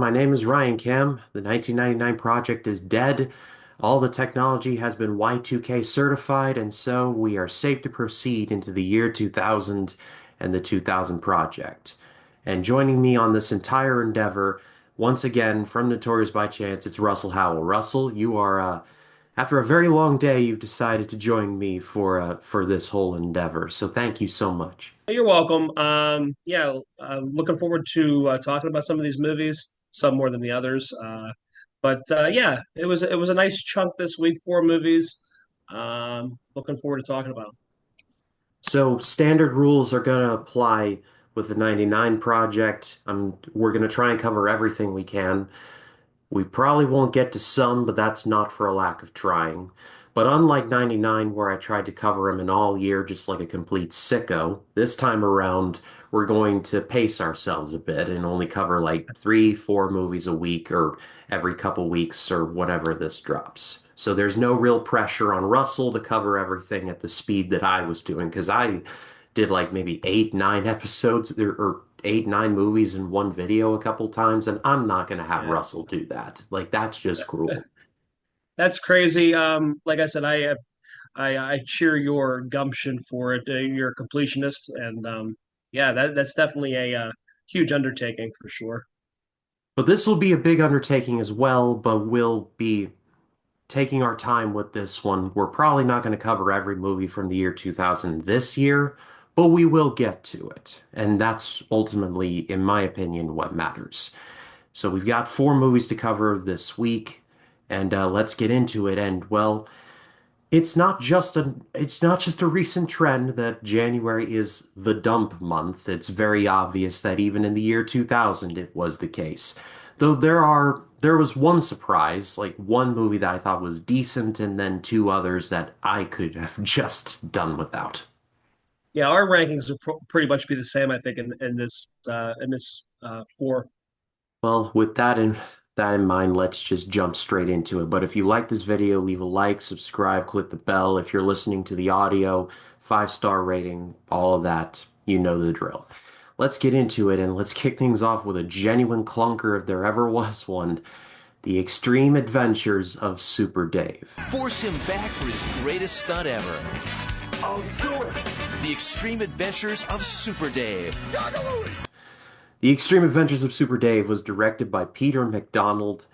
my name is Ryan Cam. The 1999 project is dead. All the technology has been Y2K certified, and so we are safe to proceed into the year 2000 and the 2000 project. And joining me on this entire endeavor, once again from Notorious by Chance, it's Russell Howell. Russell, after a very long day, you've decided to join me for this whole endeavor. So thank you so much. You're welcome. Looking forward to talking about some of these movies, some more than the others. Yeah, it was a nice chunk this week, four movies. Looking forward to talking about 'em. So standard rules are going to apply with the 99 project. We're going to try and cover everything we can. We probably won't get to some, but that's not for a lack of trying. But unlike 99, where I tried to cover them in all year just like a complete sicko, this time around we're going to pace ourselves a bit and only cover like three, four movies a week or every couple weeks or whenever this drops. So there's no real pressure on Russell to cover everything at the speed that I was doing because I did like maybe eight, nine episodes or eight, nine movies in one video a couple times, and I'm not going to have Yeah, Russell do that. Like, that's just cruel. that's crazy. Like I said, I cheer your gumption for it. You're a completionist, and yeah, that's definitely a huge undertaking for sure. But this will be a big undertaking as well, but we'll be taking our time with this one. We're probably not going to cover every movie from the year 2000 this year, but we will get to it. And that's ultimately, in my opinion, what matters. So we've got four movies to cover this week, and let's get into it. And well, it's not just a recent trend that January is the dump month. It's very obvious that even in the year 2000 it was the case. Though there was one surprise, like one movie that I thought was decent and then two others that I could have just done without. Yeah, our rankings will pretty much be the same, I think, in this four. Well, with that in mind, let's just jump straight into it. But if you like this video, leave a like, subscribe, click the bell. If you're listening to the audio, five-star rating, all of that, you know the drill. Let's get into it and let's kick things off with a genuine clunker if there ever was one. The Extreme Adventures of Super Dave. Force him back for his greatest stunt ever. I'll do it. The Extreme Adventures of Super Dave. The Extreme Adventures of Super Dave was directed by Peter McDonald,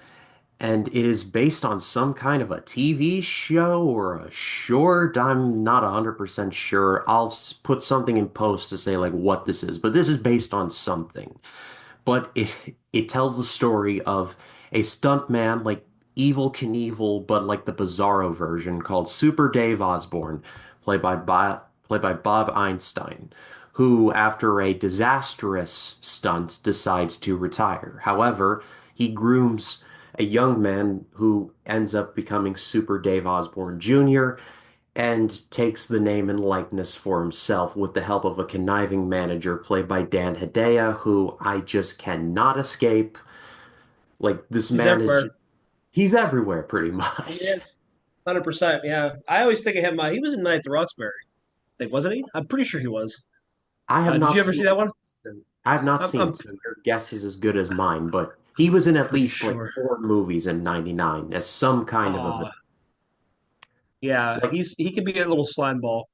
and it is based on some kind of a TV show or a short. I'm not 100% sure. I'll put something in post to say like what this is, but this is based on something. But it tells the story of a stuntman like Evil Knievel, but like the Bizarro version called Super Dave Osborne, played by Bob Einstein, who, after a disastrous stunt, decides to retire. However, he grooms a young man who ends up becoming Super Dave Osborne Jr. and takes the name and likeness for himself with the help of a conniving manager played by Dan Hedaya, who I just cannot escape. Like, this He's man is just, everywhere. he's everywhere pretty He much. is. 100%. Yeah. I always think of him. He was in Night at the Roxbury. I think, wasn't he? I'm pretty sure he was. I have Did not you ever seen see that one? I have not seen I'm it, so your guess is as good as mine, but he was in at pretty least like sure. four movies in 99 as some kind of event. Oh, yeah. Like He can be a little slime ball.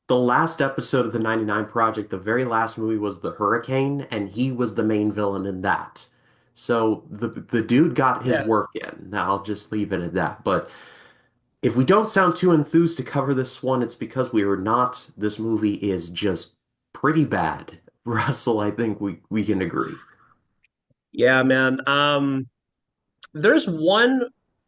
the last episode of the 99 Project, the very last movie was The Hurricane, and he was the main villain in that. So the dude got his Yeah. work in. Now I'll just leave it at that. But if we don't sound too enthused to cover this one, it's because we were not. This movie is just pretty bad. Russell, I think we can agree. Yeah, man. There's one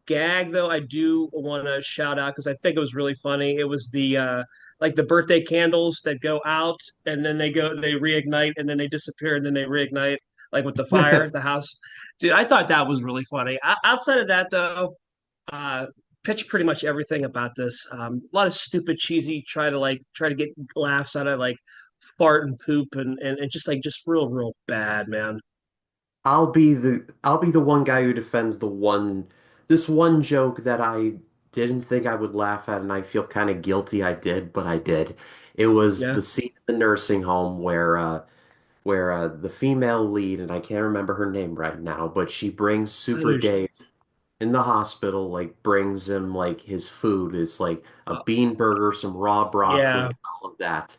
gag though I do want to shout out because I think it was really funny. It was the like the birthday candles that go out and then they reignite and then they disappear and then they reignite like with the fire, the house. Dude, I thought that was really funny. Outside of that though, uh pitch pretty much everything about this. A lot of stupid, cheesy, try to get laughs out of like fart and poop and just real bad, man. I'll be the one guy who defends this one joke that I didn't think I would laugh at and I feel kind of guilty I did, but I did. It was Yeah. the scene in the nursing home where where the female lead, and I can't remember her name right now, but she brings I Super know. Dave in the hospital, like brings him like his food is like a Uh, bean burger, some raw broccoli, yeah, and all of that.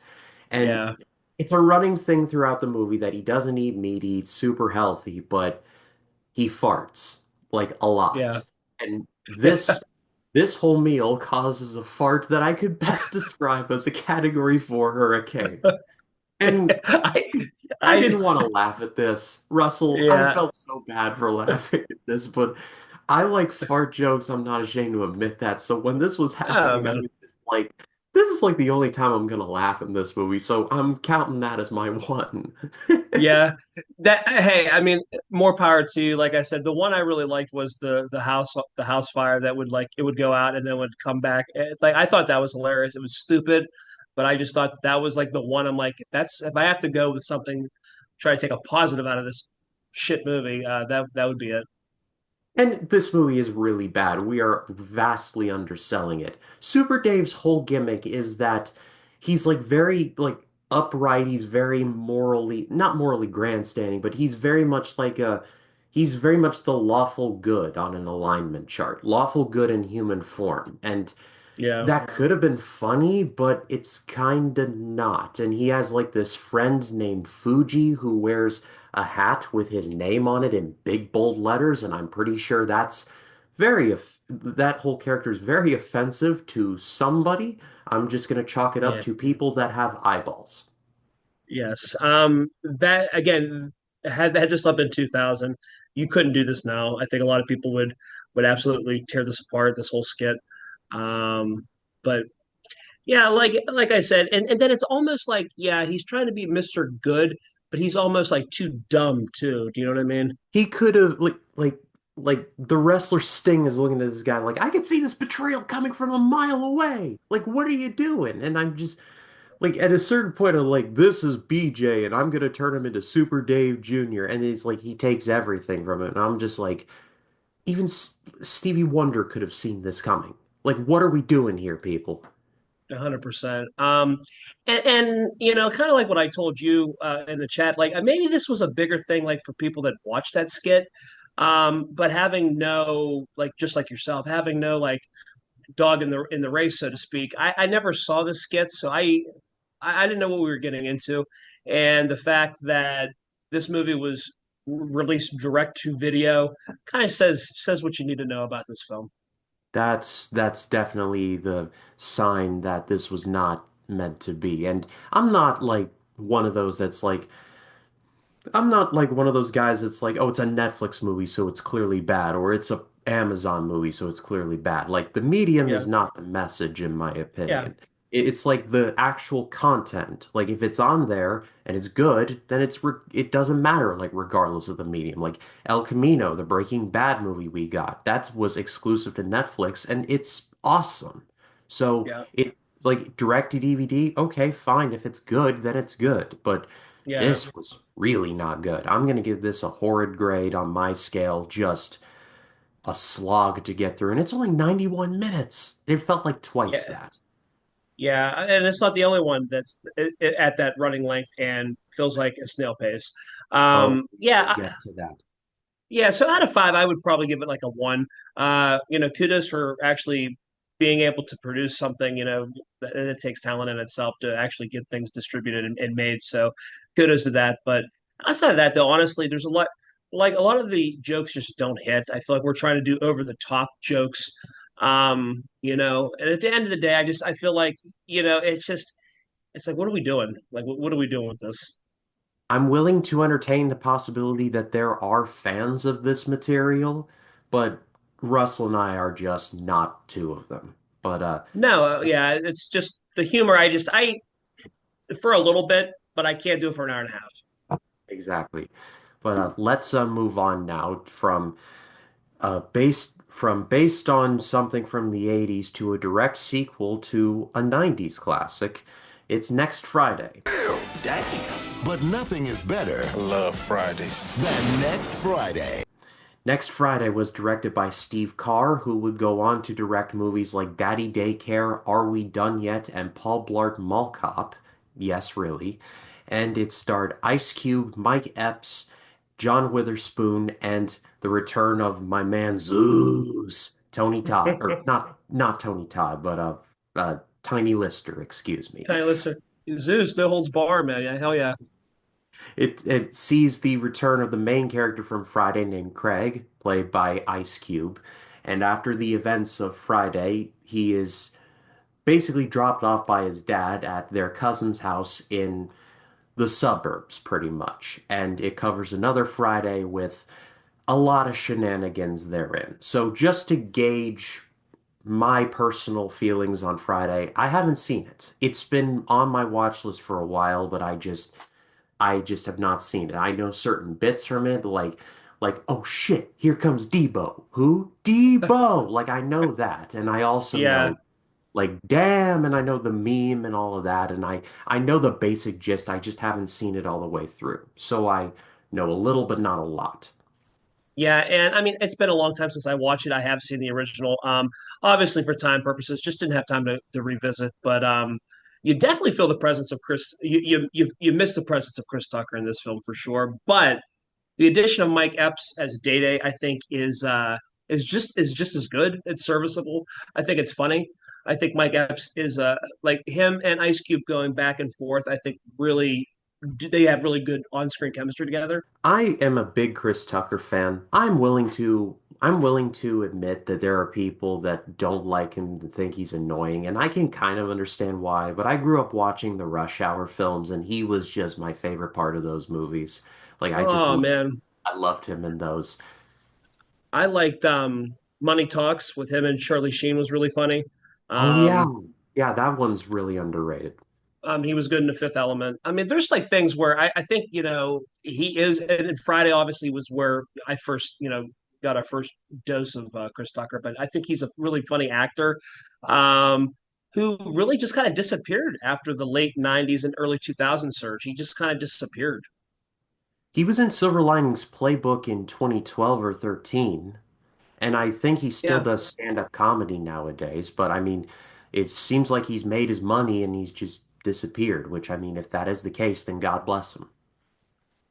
And yeah, it's a running thing throughout the movie that he doesn't eat meat, he eats super healthy, but he farts like a yeah. lot. And this whole meal causes a fart that I could best describe as a category 4 hurricane. And I, I I, didn't want to laugh at this. Russell, I yeah. felt so bad for laughing at this, but I like fart jokes. I'm not ashamed to admit that. So when this was Oh happening, I man. was just like, this is like the only time I'm gonna laugh in this movie. So I'm counting that as my one. Yeah, that hey, I mean, more power to you. Like I said, the one I really liked was the house fire that would like it would go out and then would come back. It's like I thought that was hilarious. It was stupid, but I just thought that that was like the one. I'm like, if I have to go with something, try to take a positive out of this shit movie, that would be it. And this movie is really bad. We are vastly underselling it. Super Dave's whole gimmick is that he's like very like upright. He's very morally, not morally grandstanding, but he's very much the lawful good on an alignment chart. Lawful good in human form. And Yeah, that could have been funny, but it's kinda not. And he has like this friend named Fuji who wears a hat with his name on it in big bold letters, and I'm pretty sure that whole character is very offensive to somebody. I'm just gonna chalk it up yeah, to people that have eyeballs. yes. That again had this up in 2000, you couldn't do this now. I think a lot of people would absolutely tear this apart, this whole skit. But yeah, like I said, and then it's almost like, yeah, he's trying to be Mr. Good, but he's almost like too dumb too. Do you know what I mean? He could have like the wrestler Sting is looking at this guy like I could see this betrayal coming from a mile away. Like, what are you doing? And I'm just like at a certain point I'm like, this is BJ and I'm gonna turn him into Super Dave Jr. And it's like he takes everything from it. And I'm just like, even Stevie Wonder could have seen this coming. Like, what are we doing here, people? 100%. And you know, kind of like what I told you in the chat, like maybe this was a bigger thing, like for people that watched that skit. But having no, like, just like yourself, having no like dog in the race, so to speak. I never saw the skits, so I didn't know what we were getting into, and the fact that this movie was released direct to video kind of says what you need to know about this film. That's definitely the sign that this was not meant to be. And I'm not like one of those that's like I'm not like one of those guys that's like, oh, it's a Netflix movie, so it's clearly bad, or it's a Amazon movie, so it's clearly bad. Like the medium Yeah, is not the message, in my yeah, opinion. It's like the actual content. Like if it's on there and it's good, then it doesn't matter, like regardless of the medium. Like El Camino, the Breaking Bad movie we got, that was exclusive to Netflix, and it's awesome. So yeah, it like direct to DVD, okay, fine. If it's good, then it's good. But yeah, this was really not good. I'm going to give this a horrid grade on my scale, just a slog to get through. And it's only 91 minutes. It felt like twice yeah. that. Yeah, and it's not the only one that's at that running length and feels like a snail pace. Oh, Yeah, we'll get to that. yeah. So out of five, I would probably give it like a one. You know, kudos for actually being able to produce something. You know, and it takes talent in itself to actually get things distributed and made. So kudos to that. But outside of that, though, honestly, there's a lot. Like a lot of the jokes just don't hit. I feel like we're trying to do over the top jokes. You know, and at the end of the day, I feel like, you know, it's like, what are we doing? Like, what are we doing with this? I'm willing to entertain the possibility that there are fans of this material, but Russell and I are just not two of them. But No, yeah, it's just the humor. I for a little bit, but I can't do it for an hour and a half. exactly. But let's move on now based on something from the 80s to a direct sequel to a 90s classic. It's next Friday. Damn. But nothing is better I love Fridays. than next Friday. Next Friday was directed by Steve Carr, who would go on to direct movies like Daddy Daycare, Are We Done Yet, and Paul Blart Mall Cop. Yes, really. and it starred Ice Cube, Mike Epps, John Witherspoon, and the return of my man Zeus, Tony Todd, or not Tony Todd, but Tiny Lister, excuse me. Hey, listen, Zeus, no holds bar, man. Yeah, hell yeah. It sees the return of the main character from Friday named Craig, played by Ice Cube. And after the events of Friday, he is basically dropped off by his dad at their cousin's house in the suburbs, pretty much. And it covers another Friday with a lot of shenanigans therein. So just to gauge my personal feelings on Friday, I haven't seen it. It's been on my watch list for a while, but I just have not seen it. I know certain bits from it, like oh shit, here comes Debo. Who? Debo. Like I know that, and I also Yeah. know like damn, and I know the meme and all of that, and I know the basic gist. I just haven't seen it all the way through. So I know a little, but not a lot. Yeah, and I mean it's been a long time since I watched it. I have seen the original. Obviously for time purposes, just didn't have time to revisit. But you definitely feel the presence of Chris. You miss the presence of Chris Tucker in this film for sure. But the addition of Mike Epps as Day Day, I think, is just as good. It's serviceable. I think it's funny. I think Mike Epps is like him and Ice Cube going back and forth. I think really they have really good on screen chemistry together. I am a big Chris Tucker fan. I'm willing to admit that there are people that don't like him and think he's annoying, and I can kind of understand why, but I grew up watching the Rush Hour films and he was just my favorite part of those movies. Like Oh man, I loved him in those. I liked Money Talks with him and Charlie Sheen was really funny. Oh yeah. Um, Yeah, that one's really underrated. he was good in the Fifth Element. I mean, there's like things where I think he is. And Friday obviously was where I first got our first dose of Chris Tucker. But I think he's a really funny actor, um, who really just kind of disappeared after the late '90s and early 2000s surge. He just kind of disappeared. He was in Silver Linings Playbook in 2012 or 13. And I think he still Yeah. does stand-up comedy nowadays, but I mean, it seems like he's made his money and he's just disappeared, which I mean, if that is the case, then God bless him.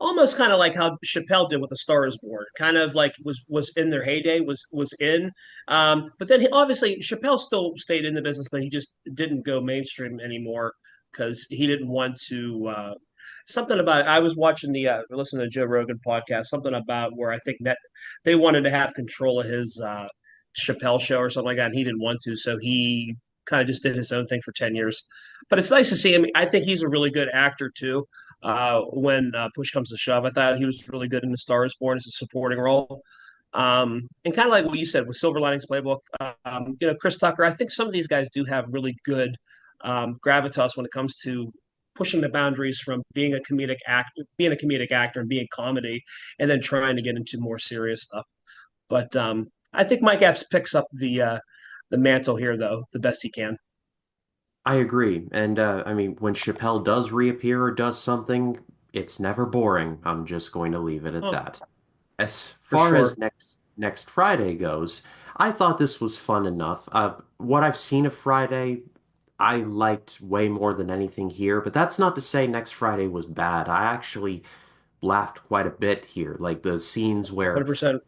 Almost kind of like how Chappelle did with A Star Is Born. Kind of like was in their heyday, was in. But then obviously Chappelle still stayed in the business, but he just didn't go mainstream anymore because he didn't want to. Something about I was watching the listening to Joe Rogan podcast. Something about where I think that they wanted to have control of his Chappelle show or something like that, and he didn't want to, so he kind of just did his own thing for 10 years. But it's nice to see him. I think he's a really good actor too when push comes to shove. I thought he was really good in The Star Is Born as a supporting role. And kind of like what you said with Silver Linings Playbook, Chris Tucker, I think some of these guys do have really good gravitas when it comes to pushing the boundaries from being a comedic actor and being comedy, and then trying to get into more serious stuff. But I think Mike Epps picks up the mantle here, though, the best he can. I agree. And I mean, when Chappelle does reappear or does something, it's never boring. I'm just going to leave it at Oh, that. As for far sure. as next Friday goes, I thought this was fun enough. What I've seen of Friday, I liked way more than anything here, but that's not to say next Friday was bad. I actually laughed quite a bit here. Like the Hundred percent.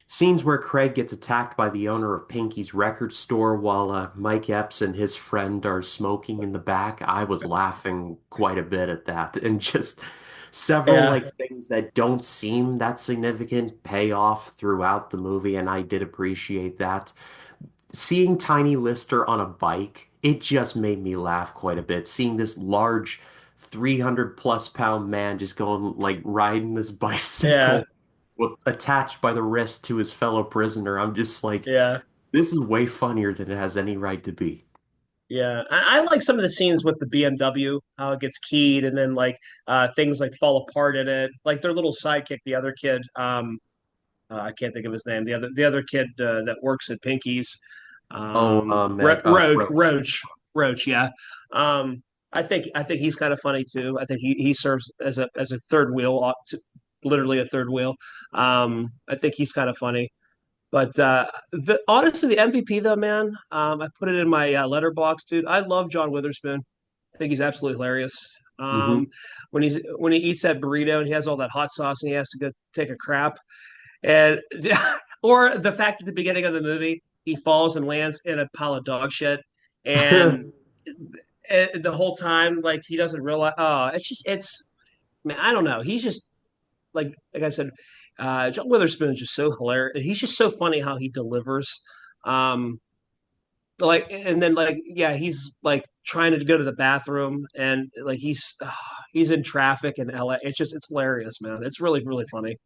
scenes where Craig gets attacked by the owner of Pinky's record store while Mike Epps and his friend are smoking in the back. I was laughing quite a bit at that, and just several Yeah, like things that don't seem that significant pay off throughout the movie, and I did appreciate that. Seeing Tiny Lister on a bike, it just made me laugh quite a bit. Seeing this large 300 plus pound man just going like riding this yeah, bicycle attached by the wrist to his fellow prisoner. I'm just like, yeah. this is way funnier than it has any right to be. Yeah, I like some of the scenes with the BMW, how it gets keyed, and then like things like fall apart in it. Like their little sidekick, the other kid, I can't think of his name. The other kid that works at Pinky's, Oh, Roach. Yeah, I think he's kind of funny too. I think he serves as a third wheel, literally a third wheel. I think he's kind of funny. But honestly, the MVP though, man, I put it in my letterbox, dude. I love John Witherspoon. I think he's absolutely hilarious. Hmm. When he eats that burrito and he has all that hot sauce and he has to go take a crap, and or the fact at the beginning of the movie he falls and lands in a pile of dog shit, and, the whole time like he doesn't realize. Oh, it's man, I don't know. He's just like I said, John Witherspoon is just so hilarious. He's just so funny how he delivers. Um, and then yeah, he's like trying to go to the bathroom and like he's in traffic in LA. It's hilarious, man. It's really funny.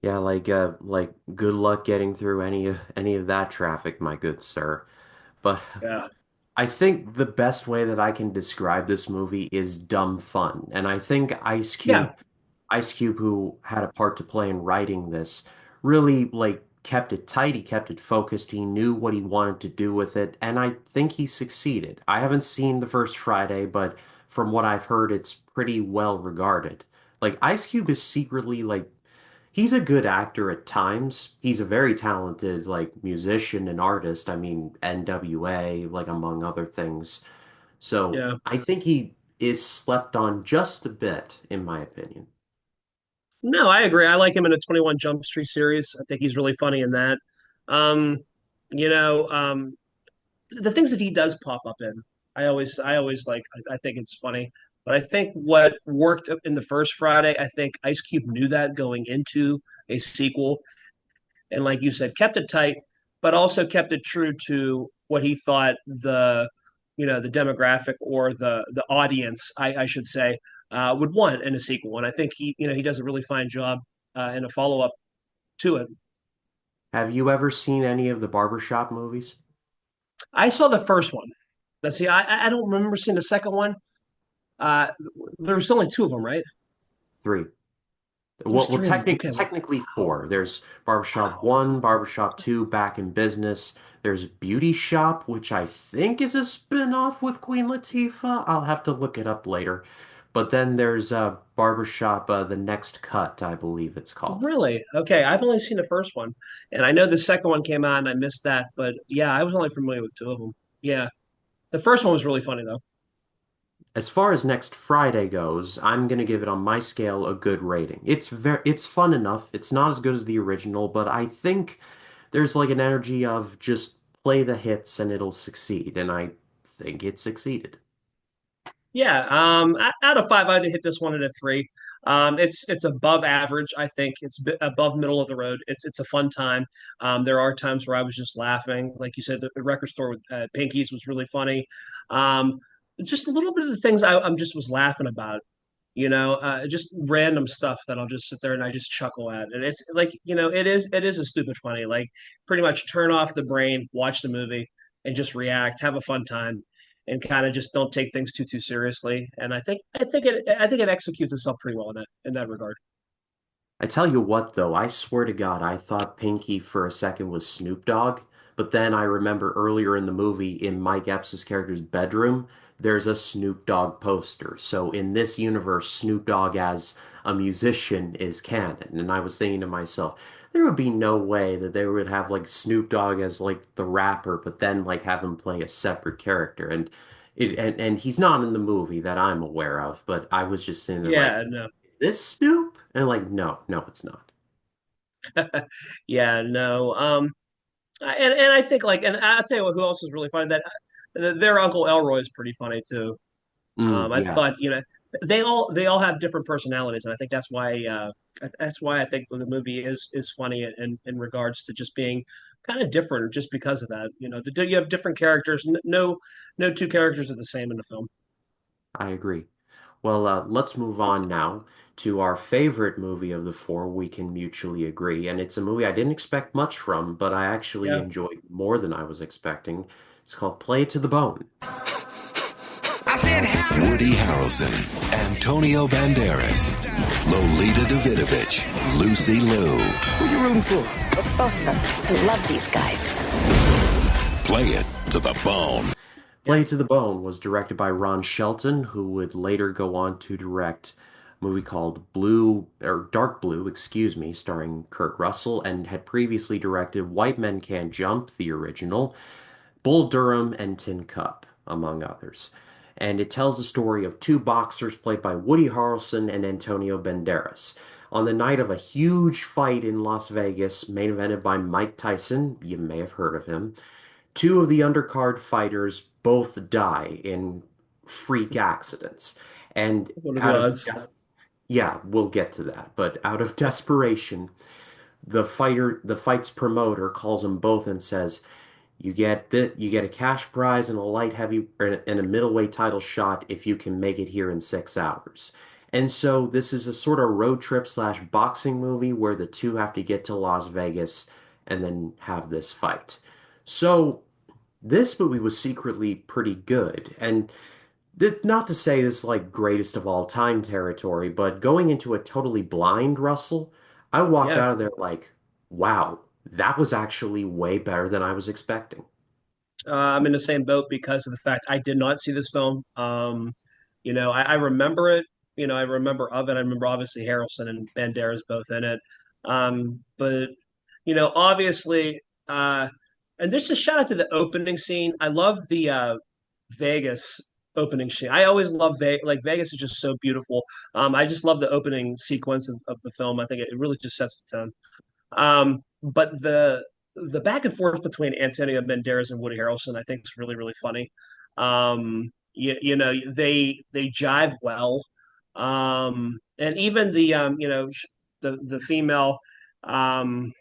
Yeah, like good luck getting through any of that traffic, my good sir. But Yeah. I think the best way that I can describe this movie is dumb fun. And I think Yeah. Ice Cube, who had a part to play in writing this, really like kept it tight. He kept it focused. He knew what he wanted to do with it, and I think he succeeded. I haven't seen the first Friday, but from what I've heard, it's pretty well regarded. Like Ice Cube is secretly like he's a good actor at times. He's a very talented like musician and artist. I mean, NWA, like among other things. So Yeah. I think he is slept on just a bit, in my opinion. No, I agree. I like him in a 21 Jump Street series. I think he's really funny in that. Um, you know, the things that he does pop up in, I always like. I think it's funny. But I think what worked in the first Friday, I think Ice Cube knew that going into a sequel, and like you said, kept it tight, but also kept it true to what he thought the demographic or the audience, I should say, would want in a sequel. And I think he does a really fine job in a follow up to it. Have you ever seen any of the barbershop movies? I saw the first one. Let's see, I don't remember seeing the second one. Uh, there's only two of them, right? Three. There's Well, three of them. Okay, well, technically four. There's Barbershop 1, Barbershop 2, Back in Business. There's Beauty Shop, which I think is a spin-off with Queen Latifah. I'll have to look it up later. But then there's Barbershop The Next Cut, I believe it's called. really? Okay, I've only seen the first one, and I know the second one came out, and I missed that. But yeah, I was only familiar with two of them. Yeah, the first one was really funny though. As far as next Friday goes, I'm gonna give it on my scale a good rating. It's fun enough. It's not as good as the original, but I think there's like an energy of just play the hits and it'll succeed, and I think it succeeded. Yeah, out of five, I'd hit this one at a three. It's above average. I think it's above middle of the road. It's a fun time. There are times where I was just laughing, like you said, the record store with Pinky's was really funny. Um, just a little bit of the things I'm just was laughing about. Just random stuff that I'll just sit there and I just chuckle at, and it's like it is a stupid funny. Like pretty much turn off the brain, watch the movie, and just react, have a fun time and kind of just don't take things too seriously. And I think it executes itself pretty well in that regard. I tell you what, though, I swear to God, I thought Pinky for a second was Snoop Dogg, but then I remember earlier in the movie, in Mike Epps' character's bedroom, there's a Snoop Dogg poster. So in this universe, Snoop Dogg as a musician is canon. And I was thinking to myself, there would be no way that they would have like Snoop Dogg as like the rapper, but then like have him play a separate character. And he's not in the movie that I'm aware of, but I was just sitting there like, Yeah, no, this Snoop? And like, no, no, it's not. yeah, no. And I think like, and I'll tell you what, who else is really funny? Their Uncle Elroy is pretty funny too. I Yeah, thought they all have different personalities, and I think that's why I think the movie is funny in regards to just being kind of different, just because of that. You have different characters. No two characters are the same in the film. I agree. Well, let's move on now to our favorite movie of the four we can mutually agree. And it's a movie I didn't expect much from, but I actually Yeah. enjoyed more than I was expecting. It's called Play It to the Bone. Woody Harrelson, Antonio Banderas, Lolita Davidovich, Lucy Liu. Who you rooting for? Both of them. I love these guys. Play it to the bone. Yeah. Play It to the Bone was directed by Ron Shelton, who would later go on to direct a movie called Blue, or Dark Blue, excuse me, starring Kurt Russell, and had previously directed White Men Can't Jump, the original, Bull Durham, and Tin Cup, among others. and it tells the story of two boxers played by Woody Harrelson and Antonio Banderas. On the night of a huge fight in Las Vegas, main evented by Mike Tyson, you may have heard of him, two of the undercard fighters both die in freak accidents. And What are the out of, odds? yeah, we'll get to that, but out of desperation, the fight's promoter calls them both and says, you get a cash prize and a light heavy and a middleweight title shot if you can make it here in 6 hours. And so this is a sort of road trip slash boxing movie where the two have to get to Las Vegas and then have this fight. So this movie was secretly pretty good. And not to say this is like greatest of all time territory, but going into it totally blind, Russell, I walked Yeah. out of there like, wow, that was actually way better than I was expecting. I'm in the same boat because of the fact I did not see this film. I remember it. I remember of it. I remember obviously Harrelson and Banderas both in it. But obviously, and this is a shout out to the opening scene. I love the Vegas opening scene. I always love Vegas is just so beautiful. I just love the opening sequence of the film. I think it really just sets the tone. But the back and forth between Antonio Banderas and Woody Harrelson, I think, is really really funny. They jive well, and even the female um,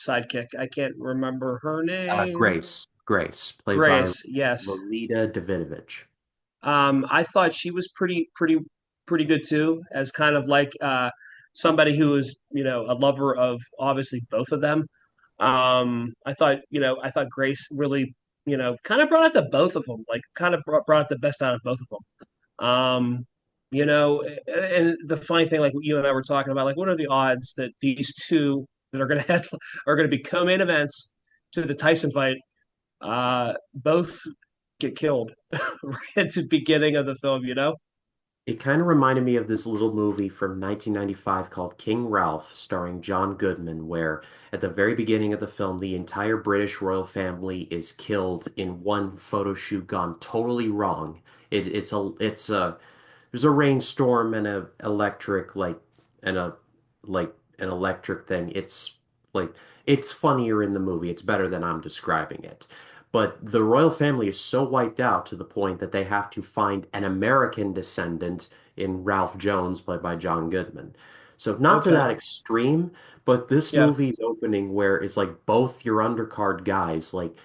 sidekick. I can't remember her name. Grace, played by Grace, yes. Lolita Davidovich. I thought she was pretty good too, as kind of like somebody who was, a lover of obviously both of them. I thought Grace really, kind of brought out the both of them, like kind of brought out the best out of both of them. And the funny thing, like you and I were talking about, like what are the odds that these two that are going to have are going to be co-main events to the Tyson fight, both get killed right at the beginning of the film? It kind of reminded me of this little movie from 1995 called King Ralph, starring John Goodman, where at the very beginning of the film, the entire British royal family is killed in one photo shoot gone totally wrong. It's a there's a rainstorm and a electric and a like an electric thing. Like it's funnier in the movie. It's better than I'm describing it. But the royal family is so wiped out to the point that they have to find an American descendant in Ralph Jones, played by John Goodman. So not to Okay. that extreme, but this Yeah. movie's opening where it's like both your undercard guys, like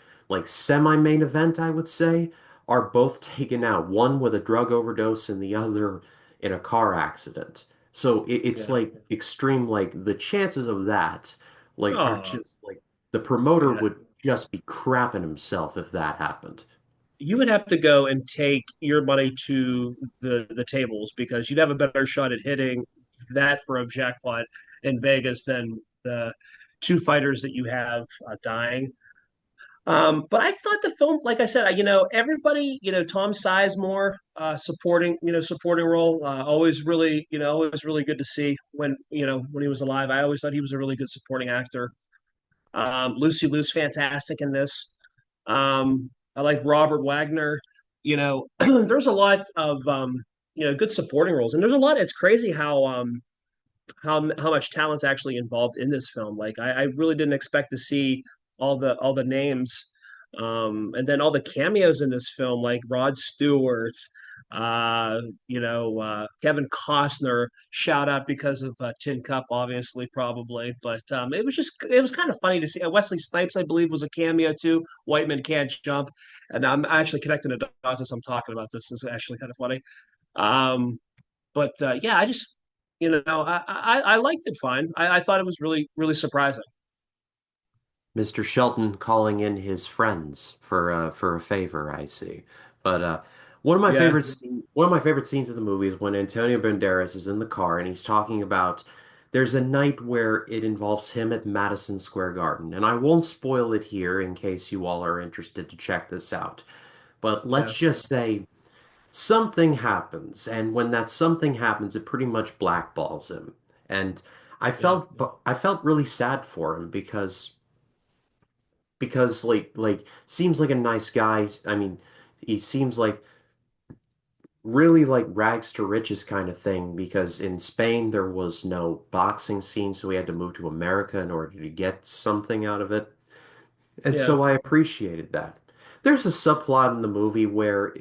semi-main event, I would say, are both taken out, one with a drug overdose and the other in a car accident. So it's Yeah. like extreme, like the chances of that, like are Oh, just like the promoter yeah. would just be crapping himself if that happened. You would have to go and take your money to the tables because you'd have a better shot at hitting that for a jackpot in Vegas than the two fighters that you have dying. But I thought the film, like I said, everybody, Tom Sizemore, supporting role, always really good to see when he was alive. I always thought he was a really good supporting actor. Lucy Liu's fantastic in this. I like Robert Wagner. There's a lot of good supporting roles, and there's a lot. It's crazy how much talent's actually involved in this film. Like I really didn't expect to see all the names, and then all the cameos in this film, like Rod Stewart, Kevin Costner. Shout out because of Tin Cup, obviously, probably, but it was kind of funny to see. Wesley Snipes, I believe, was a cameo too. White Men Can't Jump, and I'm actually connecting the dots as I'm talking about this. This is actually kind of funny. Um, but yeah, I just I liked it fine. I thought it was really really surprising. Mr. Shelton calling in his friends for a favor, I see. But Yeah, one of my favorite scenes of the movie is when Antonio Banderas is in the car and he's talking about there's a night where it involves him at Madison Square Garden. And I won't spoil it here in case you all are interested to check this out. But yeah, let's just say something happens, and when that something happens, it pretty much blackballs him. And yeah, I felt really sad for him because seems like a nice guy. I mean, he seems like really like rags to riches kind of thing because in Spain there was no boxing scene, so he had to move to America in order to get something out of it. And Yeah, so I appreciated that. There's a subplot in the movie where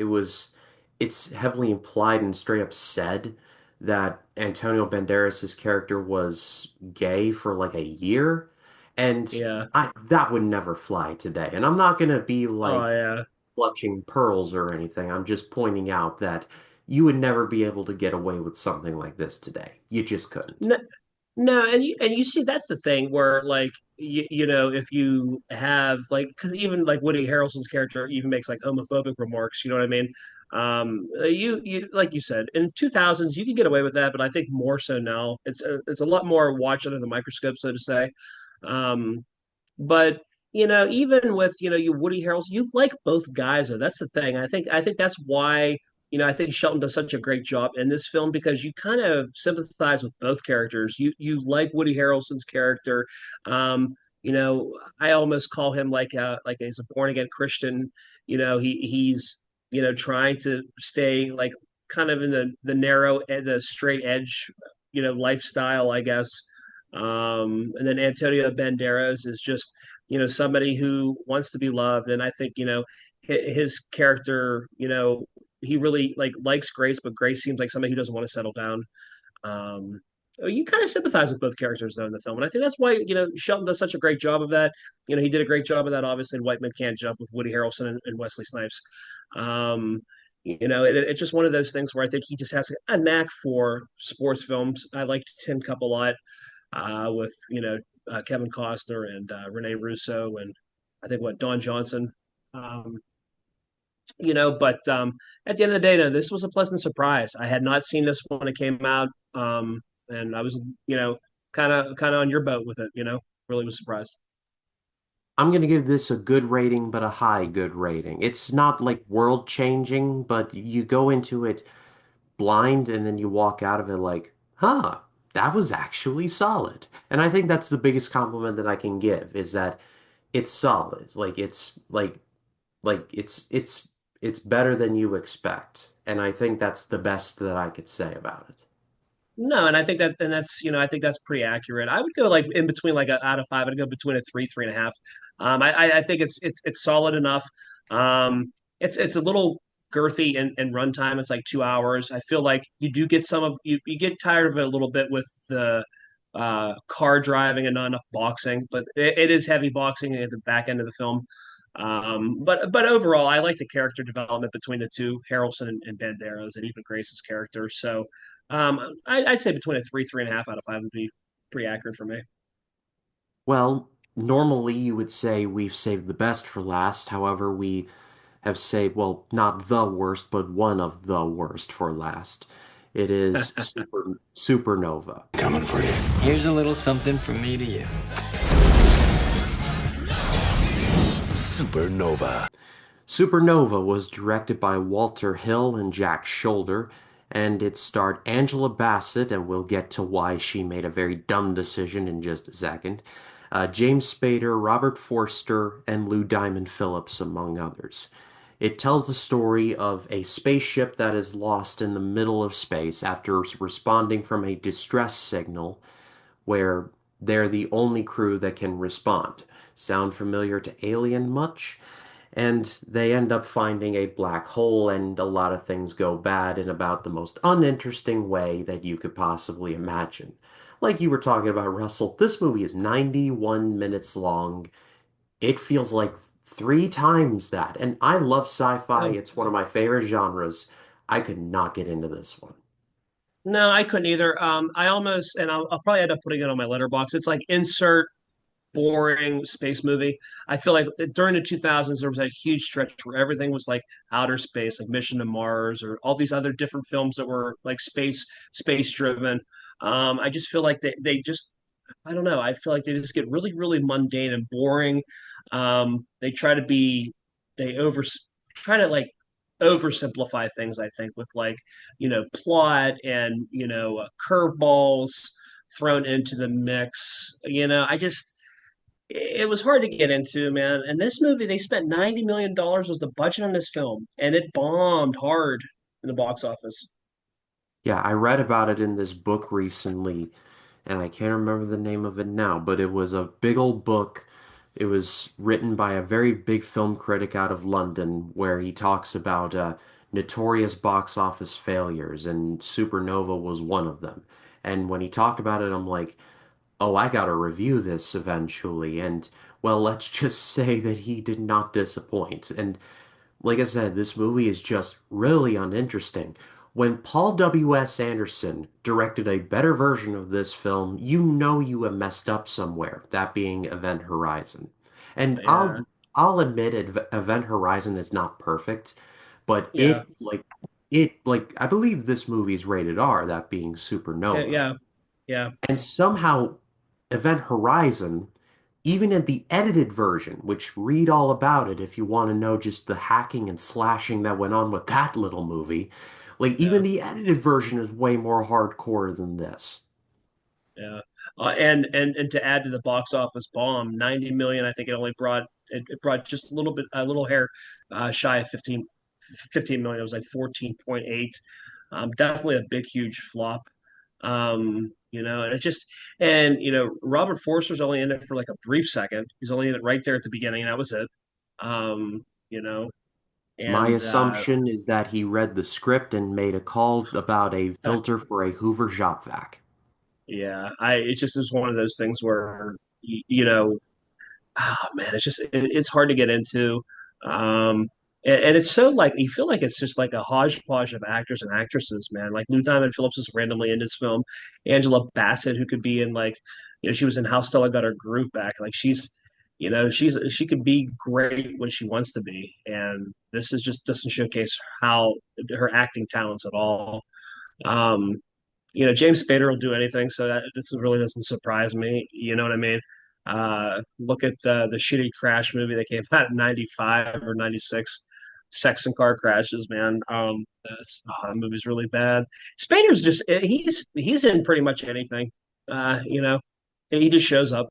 it's heavily implied and straight up said that Antonio Banderas' character was gay for like a year. And yeah. that would never fly today. And I'm not gonna be Oh like yeah. clutching pearls or anything. I'm just pointing out that you would never be able to get away with something like this today. You just couldn't. No, no, and you see that's the thing where like if you have like 'cause even like Woody Harrelson's character even makes like homophobic remarks, you know what I mean? You like you said in 2000s you could get away with that, but I think more so now it's a lot more watched under the microscope, so to say. Um, but even with you Woody Harrelson, you like both guys though. That's the thing. I think that's why I think Shelton does such a great job in this film because you kind of sympathize with both characters. You like Woody Harrelson's character. Um, I almost call him like he's a born again Christian. He's trying to stay like kind of in the narrow the straight edge lifestyle, I guess. And then Antonio Banderas is just somebody who wants to be loved, and I think his character, he really like likes Grace, but Grace seems like somebody who doesn't want to settle down. Um, you kind of sympathize with both characters though in the film, and I think that's why Shelton does such a great job of that. He did a great job of that, obviously, in White Men Can't Jump with Woody Harrelson and Wesley Snipes. Um, it's just one of those things where I think he just has a knack for sports films. I liked Tin Cup a lot with Kevin Costner and Rene Russo and I think what Don Johnson. Um, but at the end of the day, no, this was a pleasant surprise. I had not seen this when it came out, and I was kind of on your boat with it. Really was surprised. I'm going to give this a good rating, but a high good rating. It's not like world changing, but you go into it blind and then you walk out of it like, huh, that was actually solid. And I think that's the biggest compliment that I can give is that it's solid. Like it's better than you expect. And I think that's the best that I could say about it. No, and I think that's I think that's pretty accurate. I would go like in between like a out of five. I'd go between a three, 3.5. I think it's solid enough. It's a little girthy in runtime. It's like 2 hours. I feel like you do get you get tired of it a little bit with the car driving and not enough boxing, but it is heavy boxing at the back end of the film. But overall, I like the character development between the two, Harrelson and Banderas, and even Grace's character. So. I'd say between a three, 3.5 out of five would be pretty accurate for me. Well, normally you would say we've saved the best for last. However, we have saved, well, not the worst, but one of the worst for last. It is Supernova. Coming for you. Here's a little something from me to you. Supernova. Supernova was directed by Walter Hill and Jack Shoulder, and it starred Angela Bassett, and we'll get to why she made a very dumb decision in just a second. James Spader, Robert Forster, and Lou Diamond Phillips, among others. It tells the story of a spaceship that is lost in the middle of space after responding from a distress signal where they're the only crew that can respond. Sound familiar to Alien much? And they end up finding a black hole, and a lot of things go bad in about the most uninteresting way that you could possibly imagine. Like you were talking about, Russell, this movie is 91 minutes long. It feels like three times that. And I love sci-fi. Oh, It's one of my favorite genres. I could not get into this one. no, I couldn't either. I almost, and I'll probably end up putting it on my letterbox. It's like insert boring space movie. I feel like during the 2000s, there was a huge stretch where everything was like outer space, like Mission to Mars or all these other different films that were like space driven. I just feel like they just I don't know. I feel like they just get really, really mundane and boring. They try to be, they over, try to like oversimplify things, I think, with like, plot and, curveballs thrown into the mix. I just, it was hard to get into, man. And this movie, they spent $90 million was the budget on this film, and it bombed hard in the box office. Yeah, I read about it in this book recently, and I can't remember the name of it now, but it was a big old book. It was written by a very big film critic out of London, where he talks about notorious box office failures, and Supernova was one of them. And when he talked about it, I'm like, oh, I gotta review this eventually. And well, let's just say that he did not disappoint. And like I said, this movie is just really uninteresting. When Paul W.S. Anderson directed a better version of this film, you know you have messed up somewhere, that being Event Horizon. And Yeah, I'll admit Event Horizon is not perfect, but yeah, I believe this movie is rated R, that being Supernova. yeah, yeah, And somehow Event Horizon, even in the edited version, which read all about it if you want to know just the hacking and slashing that went on with that little movie, like even yeah. the edited version is way more hardcore than this. Yeah, and to add to the box office bomb, 90 million. I think it only brought it brought just a little bit, a little hair shy of 15 million. It was like 14.8. Definitely a big, huge flop. And it's just, and Robert Forster's only in it for like a brief second. He's only in it right there at the beginning, and that was it. Um, you know, My and assumption is that he read the script and made a call about a filter for a Hoover shop vac. yeah, it just is one of those things where oh man, it's hard to get into. Um, and it's so like you feel like it's just like a hodgepodge of actors and actresses, man. Like Lou Diamond Phillips is randomly in this film. Angela Bassett, who could be in like, she was in How Stella Got Her Groove Back. Like she could be great when she wants to be, and this is just doesn't showcase how her acting talents at all. Um, James Spader will do anything, so that this really doesn't surprise me. You know what I mean? Look at the shitty Crash movie that came out in '95 or '96, Sex and Car Crashes. Man, that movie's really bad. Spader's just he's in pretty much anything. He just shows up.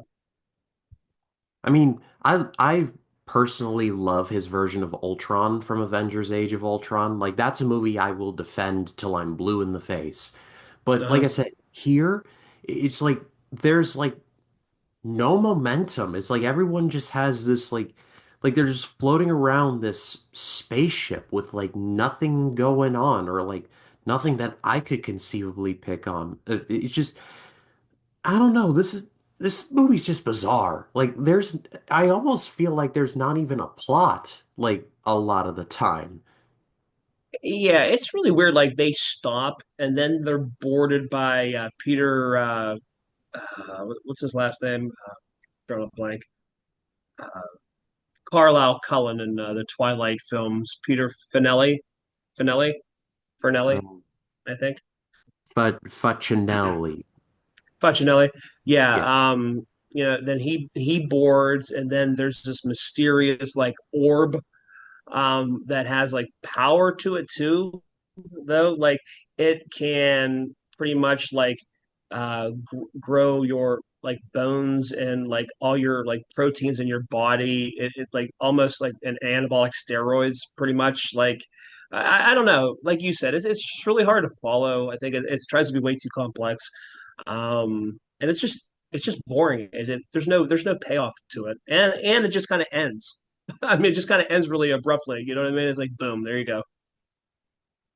I mean, I personally love his version of Ultron from Avengers Age of Ultron. Like that's a movie I will defend till I'm blue in the face. But like Uh, I said, here it's like there's like no momentum. It's like everyone just has this like they're just floating around this spaceship with like nothing going on or like nothing that I could conceivably pick on. It's just I don't know. This movie's just bizarre. Like I almost feel like there's not even a plot like a lot of the time. yeah, it's really weird. Like they stop and then they're boarded by Peter. What's his last name? Drawing a blank. Carlisle Cullen in the Twilight films. Peter Finelli, Fernelli, Um, I think. but Facinelli, Facinelli. yeah. Yeah. Then he boards, and then there's this mysterious like orb that has like power to it too, though. Like it can pretty much like grow your like bones and like all your like proteins in your body. It like almost like an anabolic steroids, pretty much. Like I don't know. Like you said, it's just really hard to follow. I think it tries to be way too complex, and it's just boring. There's no payoff to it, and it just kind of ends. I mean, it just kind of ends really abruptly. You know what I mean? It's like boom, there you go.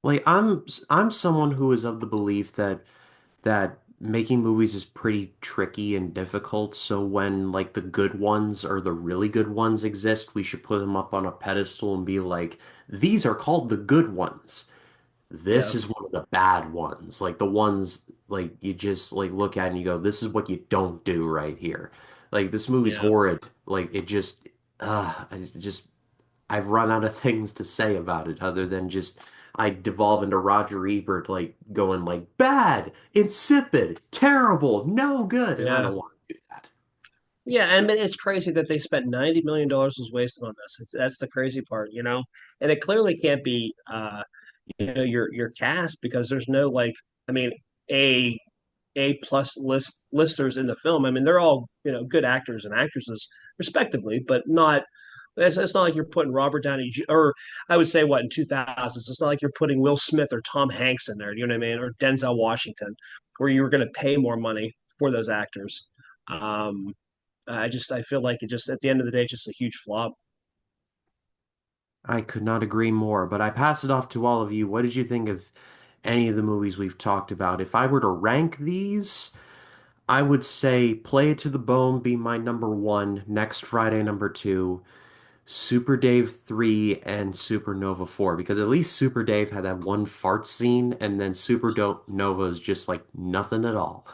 Like I'm someone who is of the belief that making movies is pretty tricky and difficult. So when like the good ones or the really good ones exist, we should put them up on a pedestal and be like, these are called the good ones. This Yeah, is one of the bad ones. Like the ones like you just like look at and you go, this is what you don't do right here. Like this movie's yeah, horrid. Like it just I've run out of things to say about it other than just I devolve into Roger Ebert like going like bad, insipid, terrible, no good, and I yeah. don't want to do that. Yeah, and it's crazy that they spent $90 million was wasted on this. That's the crazy part. And it clearly can't be your cast because there's no like I mean, a A plus listers in the film. I mean, they're all good actors and actresses respectively, but not. It's not like you're putting Robert Downey or I would say what in 2000s. It's not like you're putting Will Smith or Tom Hanks in there. You know what I mean? Or Denzel Washington, where you were going to pay more money for those actors. Um, I feel like it just at the end of the day, it's just a huge flop. I could not agree more, but I pass it off to all of you. What did you think of any of the movies we've talked about? If I were to rank these, I would say Play It to the Bone be my number one, Next Friday number two, Super Dave 3, and Supernova 4, because at least Super Dave had that one fart scene, and then Supernova is just like nothing at all.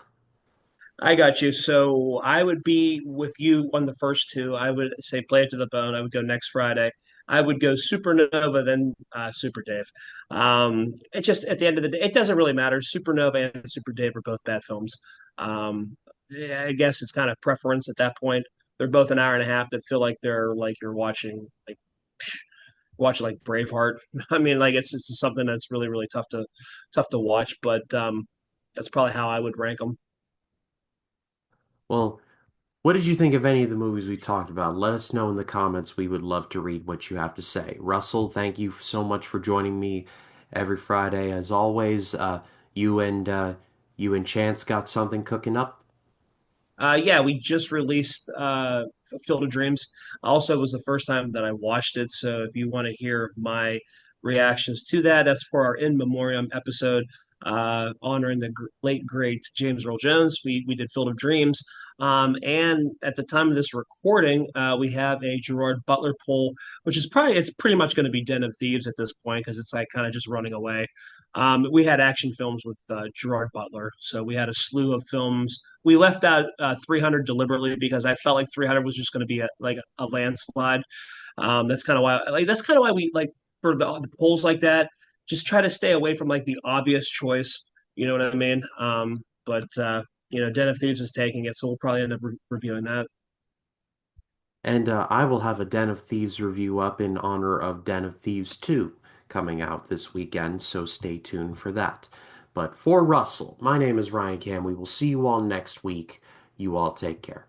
I got you. So I would be with you on the first two. I would say Play It to the Bone. I would go Next Friday. I would go Supernova, then Super Dave. It just at the end of the day, it doesn't really matter. Supernova and Super Dave are both bad films. Yeah, I guess it's kind of preference at that point. They're both an hour and a half that feel like they're like you're watching like Braveheart. I mean, like it's something that's really tough to watch. But that's probably how I would rank them. Well, what did you think of any of the movies we talked about? Let us know in the comments. We would love to read what you have to say. Russell, thank you so much for joining me every Friday. As always, you and uh, you and Chance got something cooking up. Yeah, we just released Field of Dreams. Also, it was the first time that I watched it. So if you want to hear my reactions to that, that's for our in memoriam episode honoring the late great James Earl Jones. We did Field of Dreams. And at the time of this recording, we have a Gerard Butler poll, which is probably it's pretty much going to be Den of Thieves at this point because it's like kind of just running away. We had action films with Gerard Butler, so we had a slew of films. We left out 300 deliberately because I felt like 300 was just going to be like a landslide. That's kind of why we like for the polls like that, just try to stay away from like the obvious choice. You know what I mean? But Den of Thieves is taking it, so we'll probably end up reviewing that. And I will have a Den of Thieves review up in honor of Den of Thieves 2 coming out this weekend, so stay tuned for that. But for Russell, my name is Ryan Cam. We will see you all next week. You all take care.